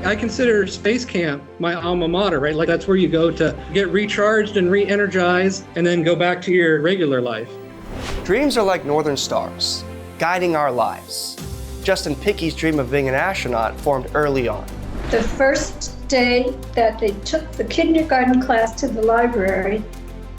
I consider space camp my alma mater, right? Like that's where you go to get recharged and re-energized and then go back to your regular life. Dreams are like northern stars, guiding our lives. Justin Picchi's dream of being an astronaut formed early on. The first day that they took the kindergarten class to the library,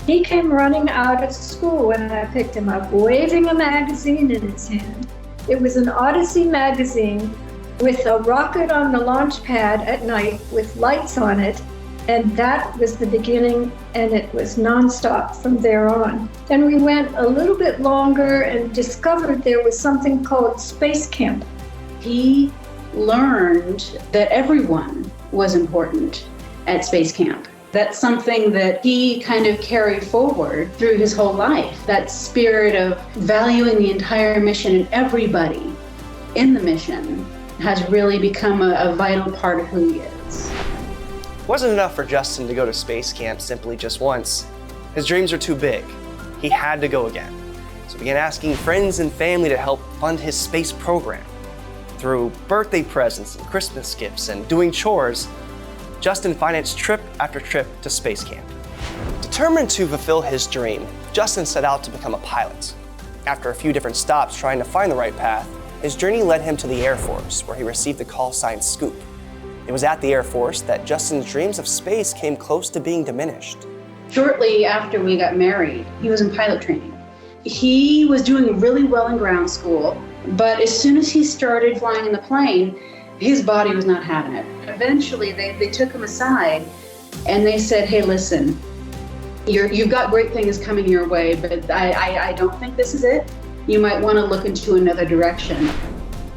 he came running out of school when I picked him up, waving a magazine in his hand. It was an Odyssey magazine with a rocket on the launch pad at night with lights on it, and that was the beginning, and it was nonstop from there on. Then we went a little bit longer and discovered there was something called space camp. He learned that everyone was important at space camp. That's something that he kind of carried forward through his whole life, that spirit of valuing the entire mission and everybody in the mission has really become a vital part of who he is. It wasn't enough for Justin to go to space camp simply just once. His dreams were too big. He had to go again. So he began asking friends and family to help fund his space program. Through birthday presents and Christmas gifts and doing chores, Justin financed trip after trip to space camp. Determined to fulfill his dream, Justin set out to become a pilot. After a few different stops trying to find the right path, his journey led him to the Air Force, where he received the call sign Scoop. It was at the Air Force that Justin's dreams of space came close to being diminished. Shortly after we got married, he was in pilot training. He was doing really well in ground school, but as soon as he started flying in the plane, his body was not having it. Eventually, they took him aside and they said, hey, listen, you've got great things coming your way, but I don't think this is it. You might want to look into another direction.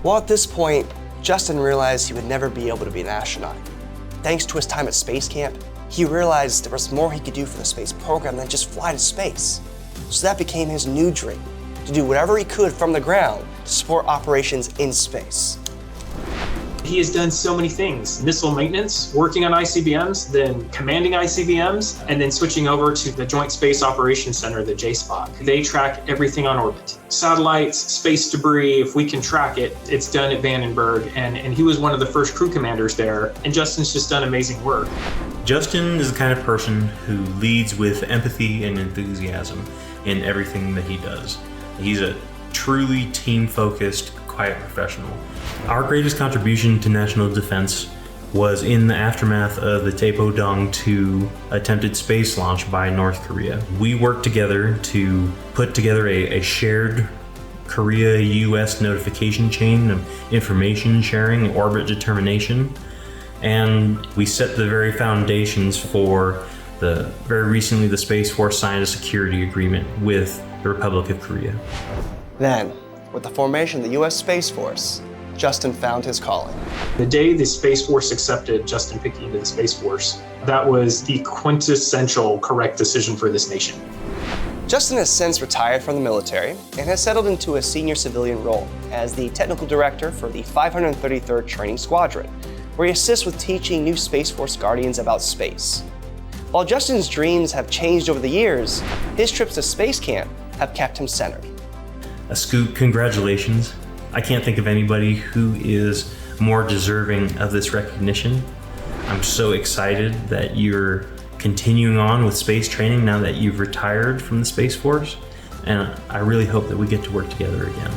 Well, at this point, Justin realized he would never be able to be an astronaut. Thanks to his time at space camp, he realized there was more he could do for the space program than just fly to space. So that became his new dream, to do whatever he could from the ground to support operations in space. He has done so many things: missile maintenance, working on ICBMs, then commanding ICBMs, and then switching over to the Joint Space Operations Center, the JSPOC. They track everything on orbit. Satellites, space debris, if we can track it, it's done at Vandenberg, and he was one of the first crew commanders there, and Justin's just done amazing work. Justin is the kind of person who leads with empathy and enthusiasm in everything that he does. He's a truly team-focused, quiet professional. Our greatest contribution to national defense was in the aftermath of the Taepodong-2 attempted space launch by North Korea. We worked together to put together a shared Korea-US notification chain of information sharing, orbit determination, and we set the very foundations for very recently the Space Force signed a security agreement with the Republic of Korea. Then, with the formation of the US Space Force, Justin found his calling. The day the Space Force accepted Justin Picchi into the Space Force, that was the quintessential correct decision for this nation. Justin has since retired from the military and has settled into a senior civilian role as the technical director for the 533rd Training Squadron, where he assists with teaching new Space Force Guardians about space. While Justin's dreams have changed over the years, his trips to space camp have kept him centered. Scoop, congratulations. I can't think of anybody who is more deserving of this recognition. I'm so excited that you're continuing on with space training now that you've retired from the Space Force, and I really hope that we get to work together again.